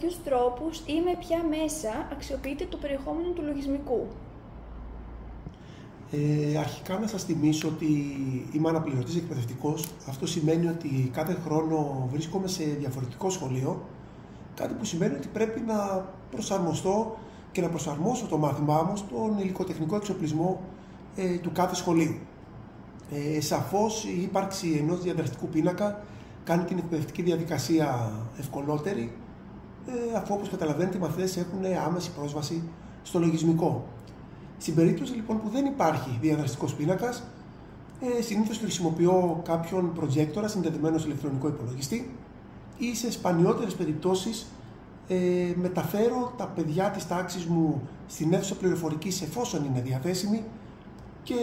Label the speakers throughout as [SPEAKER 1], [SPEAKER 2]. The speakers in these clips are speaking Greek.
[SPEAKER 1] ποιους τρόπους ή με ποια μέσα αξιοποιείτε το περιεχόμενο του λογισμικού?
[SPEAKER 2] Αρχικά να σας θυμίσω ότι είμαι αναπληρωτής εκπαιδευτικός. Αυτό σημαίνει ότι κάθε χρόνο βρίσκομαι σε διαφορετικό σχολείο, κάτι που σημαίνει ότι πρέπει να προσαρμοστώ και να προσαρμόσω το μάθημά μου στον υλικοτεχνικό εξοπλισμό του κάθε σχολείου. Σαφώς η ύπαρξη ενός διαδραστικού πίνακα κάνει την εκπαιδευτική διαδικασία ευκολότερη, αφού όπως καταλαβαίνετε οι μαθητές έχουν άμεση πρόσβαση στο λογισμικό. Στην περίπτωση λοιπόν που δεν υπάρχει διαδραστικός πίνακας, συνήθως χρησιμοποιώ κάποιον προτζέκτορα συνδεδεμένο σε ηλεκτρονικό υπολογιστή ή σε σπανιότερες περιπτώσεις μεταφέρω τα παιδιά της τάξης μου στην αίθουσα πληροφορικής εφόσον είναι διαθέσιμη και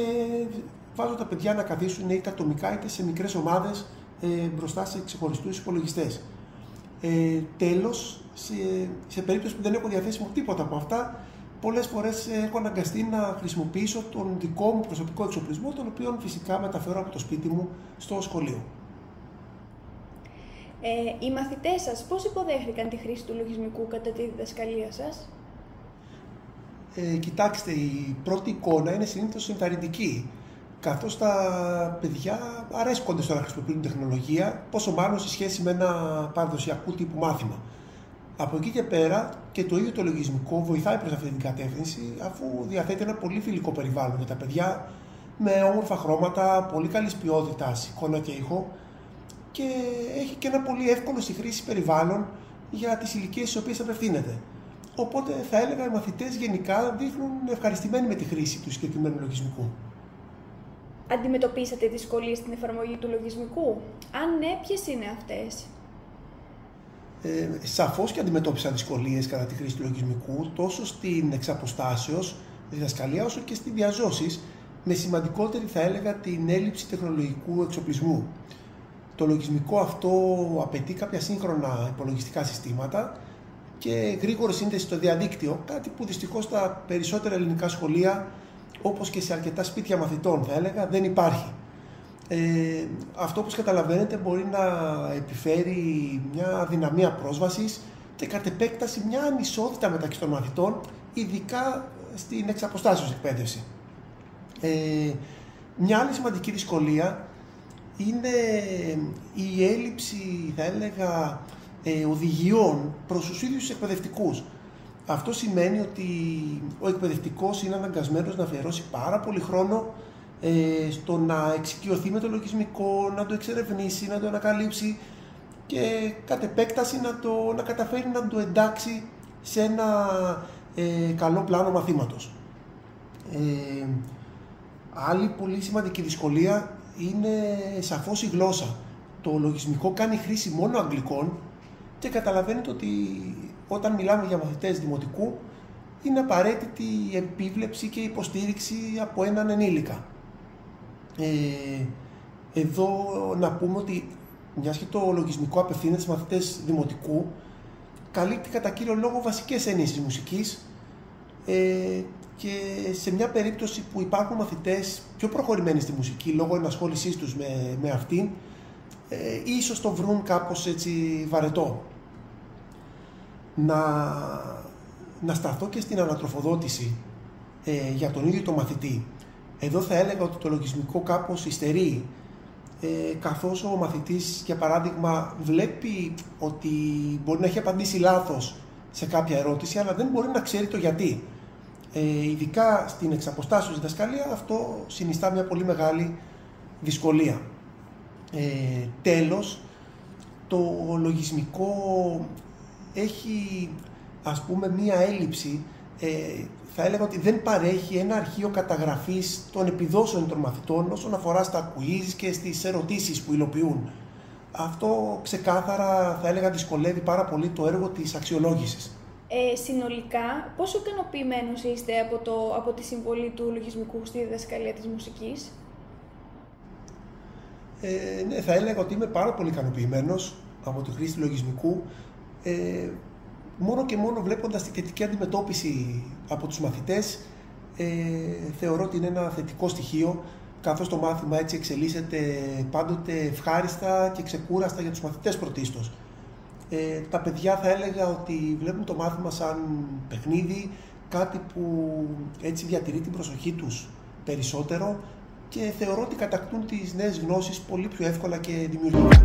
[SPEAKER 2] βάζω τα παιδιά να καθίσουν είτε ατομικά είτε σε μικρές ομάδες μπροστά σε ξεχωριστούς υπολογιστές. Τέλος, σε περίπτωση που δεν έχω διαθέσιμο τίποτα από αυτά, πολλές φορές έχω αναγκαστεί να χρησιμοποιήσω τον δικό μου προσωπικό εξοπλισμό, τον οποίο φυσικά μεταφέρω από το σπίτι μου στο σχολείο.
[SPEAKER 1] Οι μαθητές σας πώς υποδέχτηκαν τη χρήση του λογισμικού κατά τη διδασκαλία σας?
[SPEAKER 2] Κοιτάξτε, η πρώτη εικόνα είναι συνήθως ενθαρρυντική, καθώς τα παιδιά αρέσκονται στο να χρησιμοποιούν τεχνολογία, πόσο μάλλον σε σχέση με ένα παραδοσιακού τύπου μάθημα. Από εκεί και πέρα και το ίδιο το λογισμικό βοηθάει προς αυτή την κατεύθυνση, αφού διαθέτει ένα πολύ φιλικό περιβάλλον για τα παιδιά, με όμορφα χρώματα, πολύ καλής ποιότητας εικόνα και ήχο και έχει και ένα πολύ εύκολο στη χρήση περιβάλλον για τις ηλικίες στις οποίες απευθύνεται. Οπότε θα έλεγα οι μαθητές γενικά δείχνουν ευχαριστημένοι με τη χρήση του συγκεκριμένου λογισμικού.
[SPEAKER 1] Αντιμετωπίσατε δυσκολίες στην εφαρμογή του λογισμικού? Αν ναι, ποιες είναι αυτές?
[SPEAKER 2] Σαφώς και αντιμετώπισα δυσκολίες κατά τη χρήση του λογισμικού, τόσο στην εξαποστάσεως διδασκαλία όσο και στη διαζώσεις, με σημαντικότερη θα έλεγα την έλλειψη τεχνολογικού εξοπλισμού. Το λογισμικό αυτό απαιτεί κάποια σύγχρονα υπολογιστικά συστήματα και γρήγορη σύνδεση στο διαδίκτυο, κάτι που δυστυχώς στα περισσότερα ελληνικά σχολεία, όπως και σε αρκετά σπίτια μαθητών θα έλεγα, δεν υπάρχει. Αυτό, όπως καταλαβαίνετε, μπορεί να επιφέρει μια αδυναμία πρόσβασης και κατ' επέκταση μια ανισότητα μεταξύ των μαθητών, ειδικά στην εξαποστάσεως εκπαίδευση. Μια άλλη σημαντική δυσκολία είναι η έλλειψη, θα έλεγα, οδηγιών προς τους ίδιους τους εκπαιδευτικούς. Αυτό σημαίνει ότι ο εκπαιδευτικός είναι αναγκασμένος να αφιερώσει πάρα πολύ χρόνο στο να εξοικειωθεί με το λογισμικό, να το εξερευνήσει, να το ανακαλύψει και κατ' επέκταση να καταφέρει να το εντάξει σε ένα καλό πλάνο μαθήματος. Άλλη πολύ σημαντική δυσκολία είναι σαφώς η γλώσσα. Το λογισμικό κάνει χρήση μόνο αγγλικών και καταλαβαίνετε ότι όταν μιλάμε για μαθητές δημοτικού είναι απαραίτητη η επίβλεψη και η υποστήριξη από έναν ενήλικα. Εδώ να πούμε ότι μιας και το λογισμικό απευθύνεται στις μαθητές δημοτικού, καλύπτει κατά κύριο λόγο βασικές έννοιες της μουσικής και σε μια περίπτωση που υπάρχουν μαθητές πιο προχωρημένοι στη μουσική λόγω ενασχόλησής τους με αυτήν, ίσως το βρουν κάπως έτσι βαρετό. Να σταθώ και στην ανατροφοδότηση για τον ίδιο το μαθητή. Εδώ θα έλεγα ότι το λογισμικό κάπως υστερεί, καθώς ο μαθητής, για παράδειγμα, βλέπει ότι μπορεί να έχει απαντήσει λάθος σε κάποια ερώτηση, αλλά δεν μπορεί να ξέρει το γιατί. Ειδικά στην εξαποστάσεως διδασκαλία αυτό συνιστά μια πολύ μεγάλη δυσκολία. Τέλος, το λογισμικό έχει, ας πούμε, μία έλλειψη, θα έλεγα ότι δεν παρέχει ένα αρχείο καταγραφής των επιδόσεων των μαθητών όσον αφορά στα quiz και στις ερωτήσεις που υλοποιούν. Αυτό ξεκάθαρα θα έλεγα δυσκολεύει πάρα πολύ το έργο της αξιολόγησης.
[SPEAKER 1] Συνολικά, πόσο ικανοποιημένος είστε από τη συμβολή του λογισμικού στη διδασκαλία της μουσικής?
[SPEAKER 2] Ναι, θα έλεγα ότι είμαι πάρα πολύ ικανοποιημένος από τη χρήση του λογισμικού, μόνο και μόνο βλέποντας τη θετική αντιμετώπιση από τους μαθητές. Θεωρώ ότι είναι ένα θετικό στοιχείο, καθώς το μάθημα έτσι εξελίσσεται πάντοτε ευχάριστα και ξεκούραστα για τους μαθητές πρωτίστως. Τα παιδιά θα έλεγα ότι βλέπουν το μάθημα σαν παιχνίδι, κάτι που έτσι διατηρεί την προσοχή τους περισσότερο και θεωρώ ότι κατακτούν τις νέες γνώσεις πολύ πιο εύκολα και δημιουργικά.